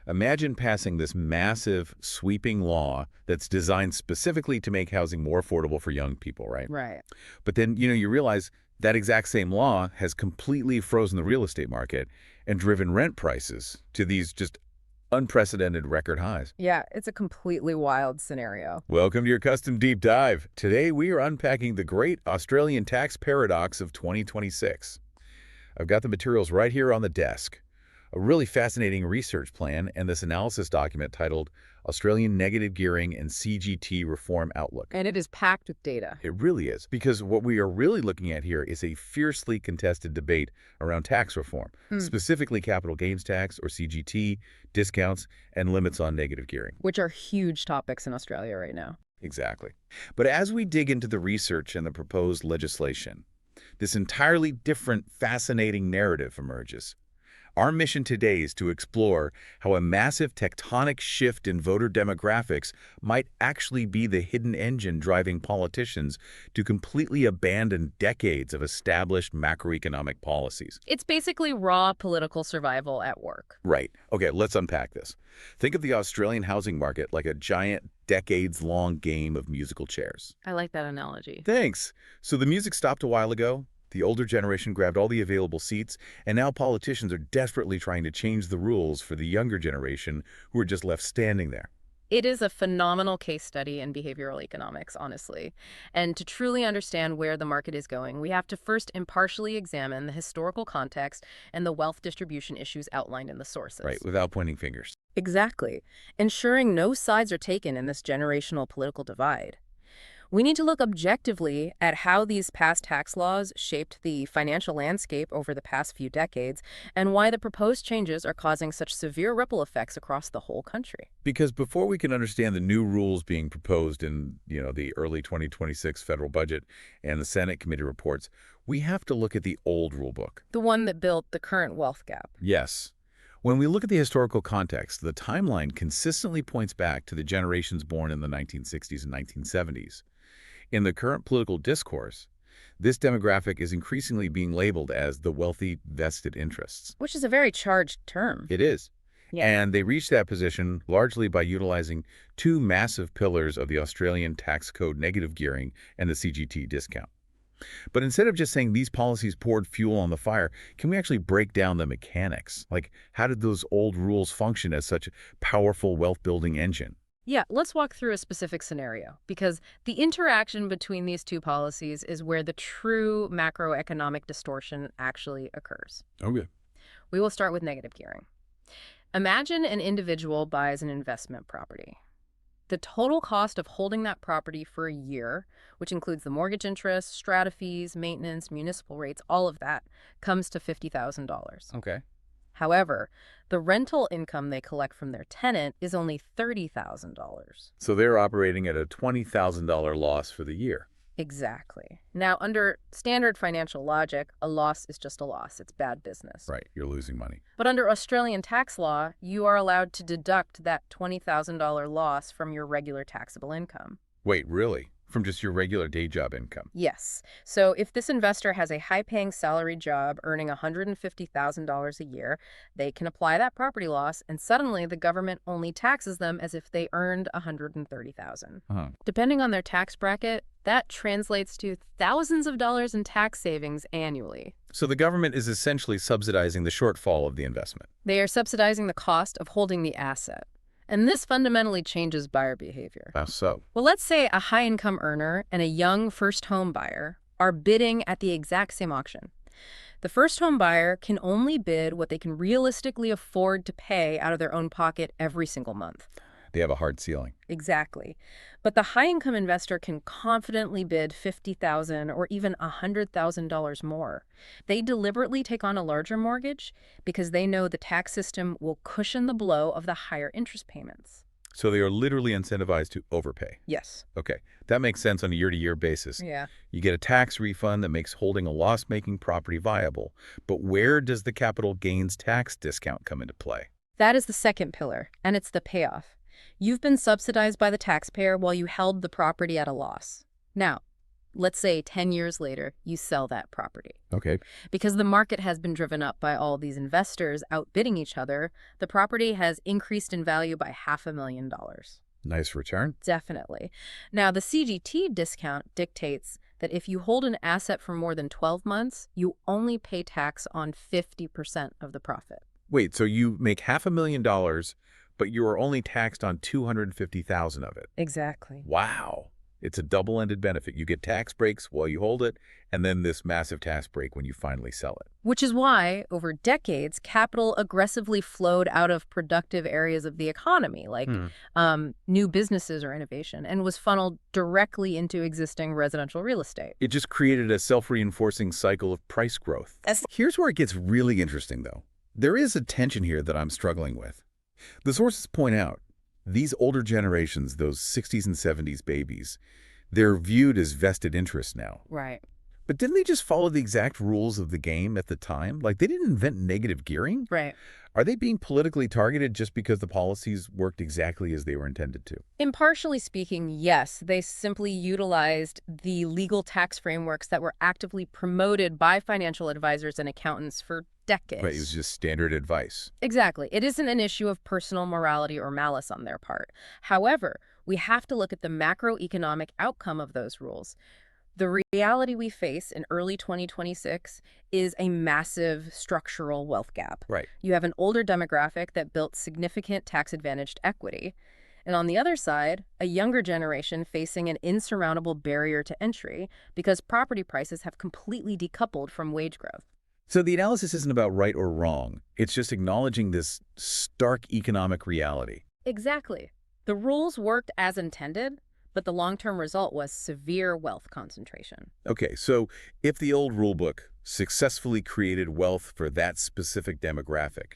Imagine passing this massive, sweeping law that's designed specifically to make housing more affordable for young people, right? Right. But then, you realize that exact same law has completely frozen the real estate market and driven rent prices to these just unprecedented record highs. Yeah, it's a completely wild scenario. Welcome to your custom deep dive. Today, we are unpacking the great Australian tax paradox of 2026. I've got the materials right here on the desk. A really fascinating research plan and this analysis document titled Australian Negative Gearing and CGT Reform Outlook. And it is packed with data. It really is, because what we are really looking at here is a fiercely contested debate around tax reform, specifically capital gains tax or CGT, discounts, and limits on negative gearing. Which are huge topics in Australia right now. Exactly. But as we dig into the research and the proposed legislation, this entirely different, fascinating narrative emerges. Our mission today is to explore how a massive tectonic shift in voter demographics might actually be the hidden engine driving politicians to completely abandon decades of established macroeconomic policies. It's basically raw political survival at work. Right. Okay, let's unpack this. Think of the Australian housing market like a giant, decades-long game of musical chairs. I like that analogy. Thanks. So the music stopped a while ago. The older generation grabbed all the available seats, and now politicians are desperately trying to change the rules for the younger generation who are just left standing there. It is a phenomenal case study in behavioral economics, honestly. And to truly understand where the market is going, we have to first impartially examine the historical context and the wealth distribution issues outlined in the sources. Right, without pointing fingers. Exactly. Ensuring no sides are taken in this generational political divide. We need to look objectively at how these past tax laws shaped the financial landscape over the past few decades and why the proposed changes are causing such severe ripple effects across the whole country. Because before we can understand the new rules being proposed in, the early 2026 federal budget and the Senate committee reports, we have to look at the old rule book. The one that built the current wealth gap. Yes. When we look at the historical context, the timeline consistently points back to the generations born in the 1960s and 1970s. In the current political discourse, this demographic is increasingly being labeled as the wealthy vested interests. Which is a very charged term. It is. Yeah. And they reach that position largely by utilizing two massive pillars of the Australian tax code: negative gearing and the CGT discount. But instead of just saying these policies poured fuel on the fire, can we actually break down the mechanics? Like, how did those old rules function as such a powerful wealth-building engine? Yeah, let's walk through a specific scenario, because the interaction between these two policies is where the true macroeconomic distortion actually occurs. Okay. We will start with negative gearing. Imagine an individual buys an investment property. The total cost of holding that property for a year, which includes the mortgage interest, strata fees, maintenance, municipal rates, all of that, comes to $50,000. Okay. However, the rental income they collect from their tenant is only $30,000. So they're operating at a $20,000 loss for the year. Exactly. Now, under standard financial logic, a loss is just a loss. It's bad business. Right, you're losing money. But under Australian tax law, you are allowed to deduct that $20,000 loss from your regular taxable income. Wait, really? From just your regular day job income? Yes. So if this investor has a high-paying salary job earning $150,000 a year, they can apply that property loss, and suddenly the government only taxes them as if they earned $130,000. Depending on their tax bracket, that translates to thousands of dollars in tax savings annually. So the government is essentially subsidizing the shortfall of the investment. They are subsidizing the cost of holding the asset. And this fundamentally changes buyer behavior. How so? Well, let's say a high-income earner and a young first-home buyer are bidding at the exact same auction. The first-home buyer can only bid what they can realistically afford to pay out of their own pocket every single month. They have a hard ceiling. Exactly. But the high-income investor can confidently bid $50,000 or even $100,000 more. They deliberately take on a larger mortgage because they know the tax system will cushion the blow of the higher interest payments. So they are literally incentivized to overpay. Yes. Okay, that makes sense on a year-to-year basis. Yeah. You get a tax refund that makes holding a loss-making property viable. But where does the capital gains tax discount come into play? That is the second pillar, and it's the payoff. You've been subsidized by the taxpayer while you held the property at a loss. Now, Let's say 10 years later, you sell that property. Okay. Because the market has been driven up by all these investors outbidding each other, the property has increased in value by $500,000. Nice return. Definitely. Now, the CGT discount dictates that if you hold an asset for more than 12 months, you only pay tax on 50% of the profit. Wait, so you make $500,000, but you are only taxed on $250,000 of it. Exactly. Wow. It's a double-ended benefit. You get tax breaks while you hold it, and then this massive tax break when you finally sell it. Which is why, over decades, capital aggressively flowed out of productive areas of the economy, like new businesses or innovation, and was funneled directly into existing residential real estate. It just created a self-reinforcing cycle of price growth. Here's where it gets really interesting, though. There is a tension here that I'm struggling with. The sources point out these older generations, those 60s and 70s babies, they're viewed as vested interests now. Right. But didn't they just follow the exact rules of the game at the time? Like, they didn't invent negative gearing? Right. Are they being politically targeted just because the policies worked exactly as they were intended to? Impartially speaking, yes. They simply utilized the legal tax frameworks that were actively promoted by financial advisors and accountants for decades. Right, it was just standard advice. Exactly. It isn't an issue of personal morality or malice on their part. However, we have to look at the macroeconomic outcome of those rules. The reality we face in early 2026 is a massive structural wealth gap. Right. You have an older demographic that built significant tax-advantaged equity. And on the other side, a younger generation facing an insurmountable barrier to entry because property prices have completely decoupled from wage growth. So the analysis isn't about right or wrong. It's just acknowledging this stark economic reality. Exactly. The rules worked as intended, but the long-term result was severe wealth concentration. Okay, so if the old rulebook successfully created wealth for that specific demographic,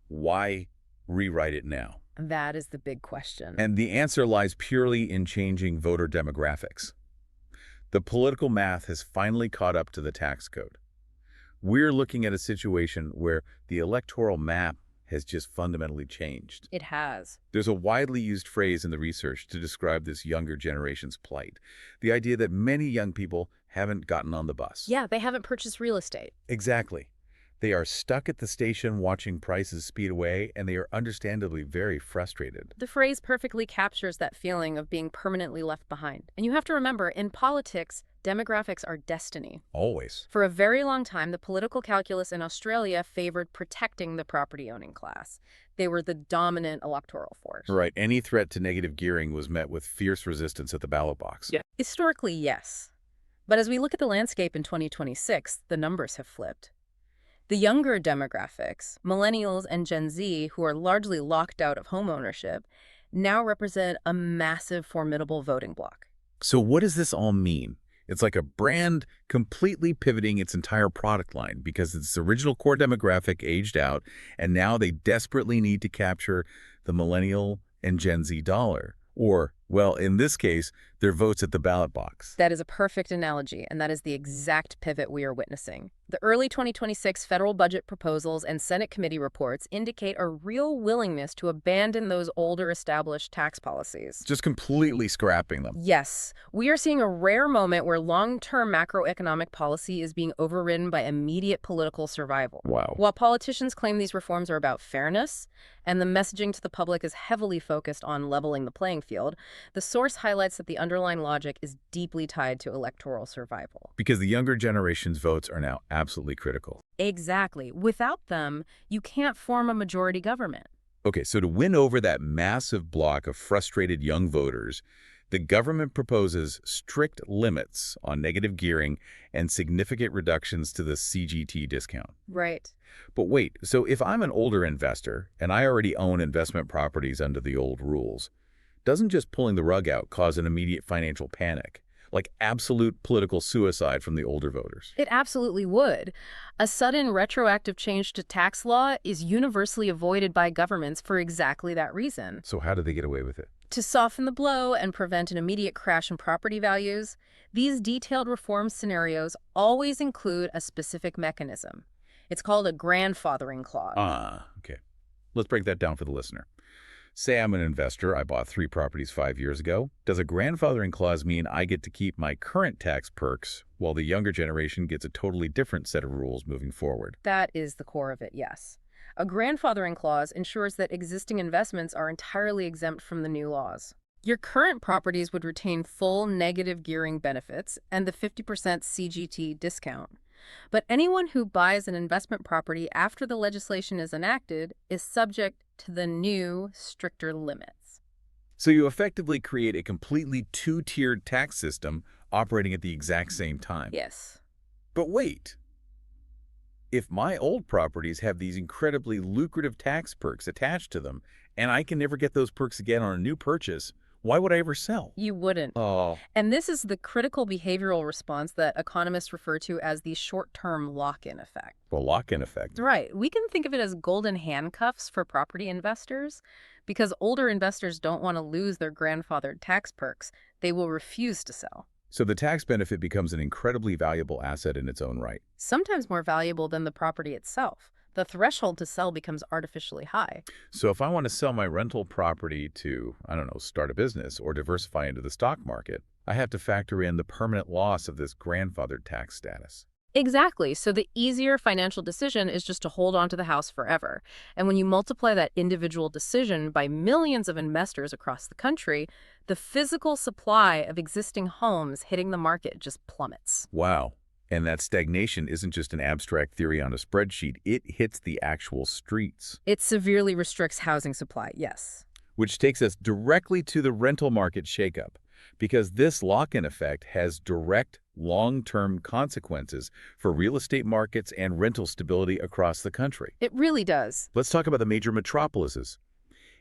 why rewrite it now? That is the big question. And the answer lies purely in changing voter demographics. The political math has finally caught up to the tax code. We're looking at a situation where the electoral map has just fundamentally changed. It has. There's a widely used phrase in the research to describe this younger generation's plight. The idea that many young people haven't gotten on the bus. Yeah, they haven't purchased real estate. Exactly. They are stuck at the station watching prices speed away, and they are understandably very frustrated. The phrase perfectly captures that feeling of being permanently left behind. And you have to remember, in politics, demographics are destiny. Always. For a very long time, the political calculus in Australia favored protecting the property-owning class. They were the dominant electoral force. Right. Any threat to negative gearing was met with fierce resistance at the ballot box. Yeah. Historically, yes. But as we look at the landscape in 2026, the numbers have flipped. The younger demographics, millennials and Gen Z, who are largely locked out of homeownership, now represent a massive, formidable voting bloc. So what does this all mean? It's like a brand completely pivoting its entire product line because its original core demographic aged out, and now they desperately need to capture the millennial and Gen Z dollar. Or, well, in this case, their votes at the ballot box. That is a perfect analogy, and that is the exact pivot we are witnessing. The early 2026 federal budget proposals and Senate committee reports indicate a real willingness to abandon those older established tax policies. Just completely scrapping them. Yes, we are seeing a rare moment where long-term macroeconomic policy is being overridden by immediate political survival. Wow. While politicians claim these reforms are about fairness, and the messaging to the public is heavily focused on leveling the playing field, the source highlights that the underlying logic is deeply tied to electoral survival. Because the younger generation's votes are now absolutely critical. Exactly. Without them, you can't form a majority government. Okay, so to win over that massive block of frustrated young voters, the government proposes strict limits on negative gearing and significant reductions to the CGT discount. Right. But wait, so if I'm an older investor and I already own investment properties under the old rules, doesn't just pulling the rug out cause an immediate financial panic? Like absolute political suicide from the older voters? It absolutely would. A sudden retroactive change to tax law is universally avoided by governments for exactly that reason. So how do they get away with it? To soften the blow and prevent an immediate crash in property values, these detailed reform scenarios always include a specific mechanism. It's called a grandfathering clause. Okay. Let's break that down for the listener. Say I'm an investor, I bought 3 properties 5 years ago. Does a grandfathering clause mean I get to keep my current tax perks while the younger generation gets a totally different set of rules moving forward? That is the core of it, yes. A grandfathering clause ensures that existing investments are entirely exempt from the new laws. Your current properties would retain full negative gearing benefits and the 50% CGT discount. But anyone who buys an investment property after the legislation is enacted is subject to the new, stricter limits. So you effectively create a completely two-tiered tax system operating at the exact same time. Yes. But wait, if my old properties have these incredibly lucrative tax perks attached to them, and I can never get those perks again on a new purchase, why would I ever sell? You wouldn't. Oh, And this is the critical behavioral response that economists refer to as the short-term lock-in effect. the lock-in effect. Right. We can think of it as golden handcuffs for property investors because older investors don't want to lose their grandfathered tax perks. They will refuse to sell. So the tax benefit becomes an incredibly valuable asset in its own right. Sometimes more valuable than the property itself. The threshold to sell becomes artificially high. So if I want to sell my rental property to, I don't know, start a business or diversify into the stock market, I have to factor in the permanent loss of this grandfathered tax status. Exactly. So the easier financial decision is just to hold on to the house forever. And when you multiply that individual decision by millions of investors across the country, the physical supply of existing homes hitting the market just plummets. Wow. And that stagnation isn't just an abstract theory on a spreadsheet. It hits the actual streets. It severely restricts housing supply, yes. Which takes us directly to the rental market shakeup, because this lock-in effect has direct long-term consequences for real estate markets and rental stability across the country. It really does. Let's talk about the major metropolises.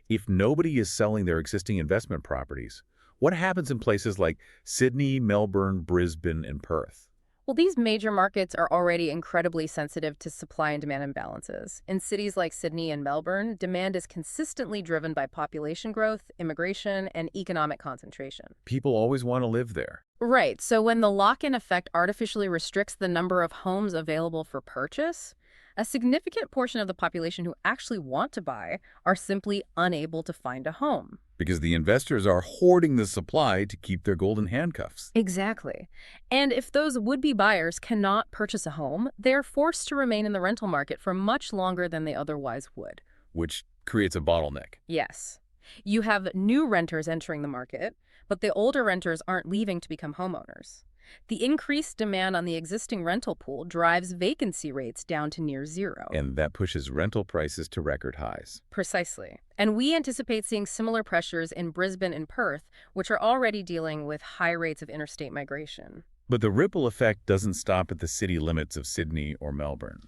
If nobody is selling their existing investment properties, what happens in places like Sydney, Melbourne, Brisbane, and Perth? Well, these major markets are already incredibly sensitive to supply and demand imbalances. In cities like Sydney and Melbourne, demand is consistently driven by population growth, immigration, and economic concentration. People always want to live there. Right, so when the lock-in effect artificially restricts the number of homes available for purchase, a significant portion of the population who actually want to buy are simply unable to find a home. Because the investors are hoarding the supply to keep their golden handcuffs. Exactly. And if those would-be buyers cannot purchase a home, they're forced to remain in the rental market for much longer than they otherwise would. Which creates a bottleneck. Yes. You have new renters entering the market, but the older renters aren't leaving to become homeowners. The increased demand on the existing rental pool drives vacancy rates down to near zero. And that pushes rental prices to record highs. Precisely. And we anticipate seeing similar pressures in Brisbane and Perth, which are already dealing with high rates of interstate migration. But the ripple effect doesn't stop at the city limits of Sydney or Melbourne.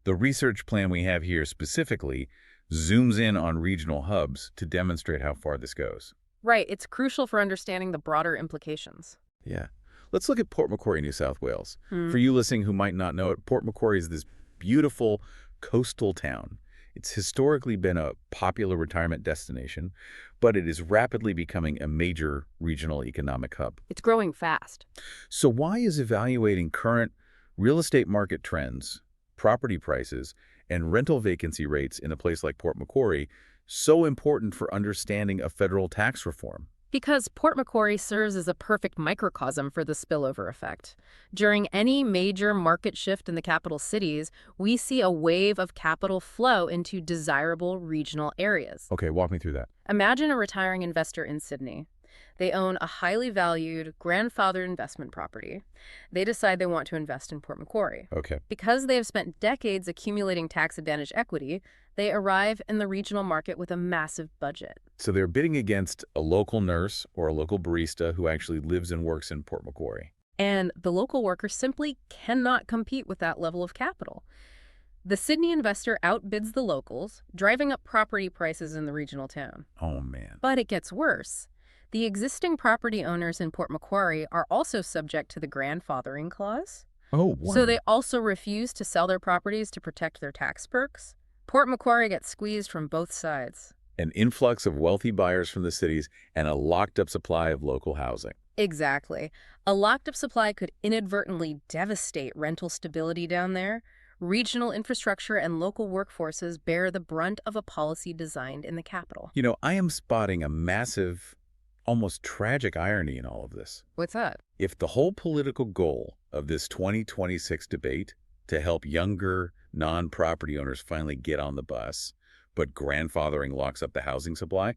The research plan we have here specifically zooms in on regional hubs to demonstrate how far this goes. Right. It's crucial for understanding the broader implications. Yeah. Let's look at Port Macquarie, New South Wales. For you listening who might not know it, Port Macquarie is this beautiful coastal town. It's historically been a popular retirement destination, but it is rapidly becoming a major regional economic hub. It's growing fast. So why is evaluating current real estate market trends, property prices, and rental vacancy rates in a place like Port Macquarie so important for understanding a federal tax reform? Because Port Macquarie serves as a perfect microcosm for the spillover effect. During any major market shift in the capital cities, we see a wave of capital flow into desirable regional areas. Okay, walk me through that. Imagine a retiring investor in Sydney. They own a highly valued, grandfathered investment property. They decide they want to invest in Port Macquarie. Okay. Because they have spent decades accumulating tax-advantaged equity, they arrive in the regional market with a massive budget. So they're bidding against a local nurse or a local barista who actually lives and works in Port Macquarie. And the local worker simply cannot compete with that level of capital. The Sydney investor outbids the locals, driving up property prices in the regional town. Oh, man. But it gets worse. The existing property owners in Port Macquarie are also subject to the grandfathering clause. Oh, wow. So they also refuse to sell their properties to protect their tax perks. Port Macquarie gets squeezed from both sides. An influx of wealthy buyers from the cities and a locked-up supply of local housing. Exactly. A locked-up supply could inadvertently devastate rental stability down there, Regional infrastructure and local workforces bear the brunt of a policy designed in the capital. I am spotting a massive, almost tragic irony in all of this. What's that? If the whole political goal of this 2026 debate to help younger, non-property owners finally get on the bus, but grandfathering locks up the housing supply,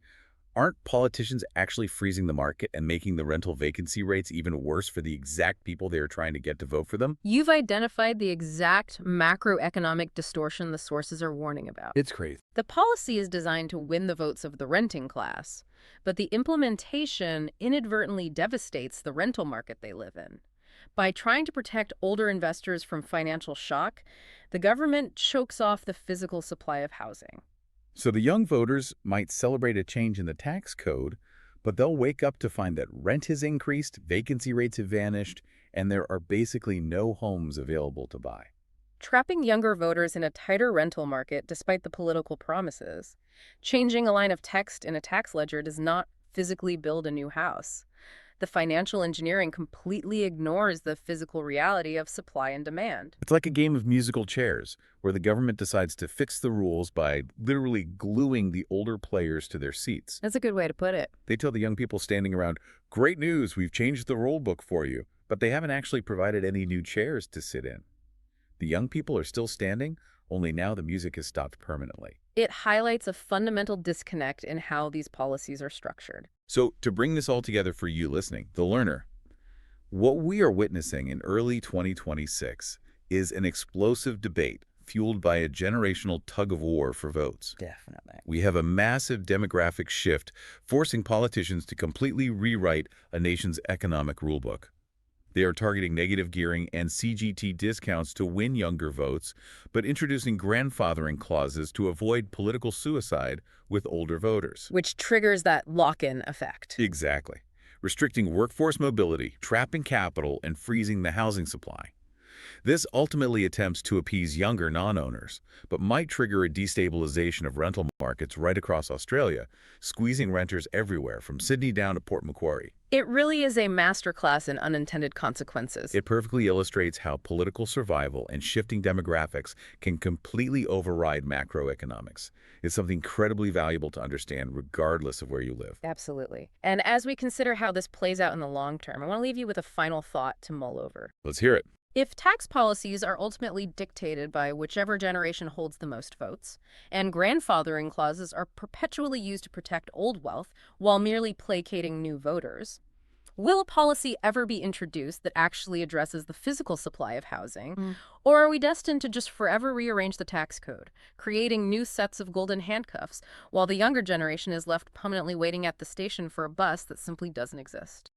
aren't politicians actually freezing the market and making the rental vacancy rates even worse for the exact people they are trying to get to vote for them? You've identified the exact macroeconomic distortion the sources are warning about. It's crazy. The policy is designed to win the votes of the renting class, but the implementation inadvertently devastates the rental market they live in. By trying to protect older investors from financial shock, the government chokes off the physical supply of housing. So the young voters might celebrate a change in the tax code, but they'll wake up to find that rent has increased, vacancy rates have vanished, and there are basically no homes available to buy. Trapping younger voters in a tighter rental market despite the political promises. Changing a line of text in a tax ledger does not physically build a new house. The financial engineering completely ignores the physical reality of supply and demand. It's like a game of musical chairs, where the government decides to fix the rules by literally gluing the older players to their seats. That's a good way to put it. They tell the young people standing around, "Great news, we've changed the rule book for you," but they haven't actually provided any new chairs to sit in. The young people are still standing, only now the music has stopped permanently. It highlights a fundamental disconnect in how these policies are structured. So, to bring this all together for you listening, the learner, what we are witnessing in early 2026 is an explosive debate fueled by a generational tug-of-war for votes. Definitely. We have a massive demographic shift forcing politicians to completely rewrite a nation's economic rulebook. They are targeting negative gearing and CGT discounts to win younger votes, but introducing grandfathering clauses to avoid political suicide with older voters. Which triggers that lock-in effect. Exactly. Restricting workforce mobility, trapping capital, and freezing the housing supply. This ultimately attempts to appease younger non-owners, but might trigger a destabilization of rental markets right across Australia, squeezing renters everywhere from Sydney down to Port Macquarie. It really is a masterclass in unintended consequences. It perfectly illustrates how political survival and shifting demographics can completely override macroeconomics. It's something incredibly valuable to understand regardless of where you live. Absolutely. And as we consider how this plays out in the long term, I want to leave you with a final thought to mull over. Let's hear it. If tax policies are ultimately dictated by whichever generation holds the most votes, and grandfathering clauses are perpetually used to protect old wealth while merely placating new voters, will a policy ever be introduced that actually addresses the physical supply of housing? Or are we destined to just forever rearrange the tax code, creating new sets of golden handcuffs, while the younger generation is left permanently waiting at the station for a bus that simply doesn't exist?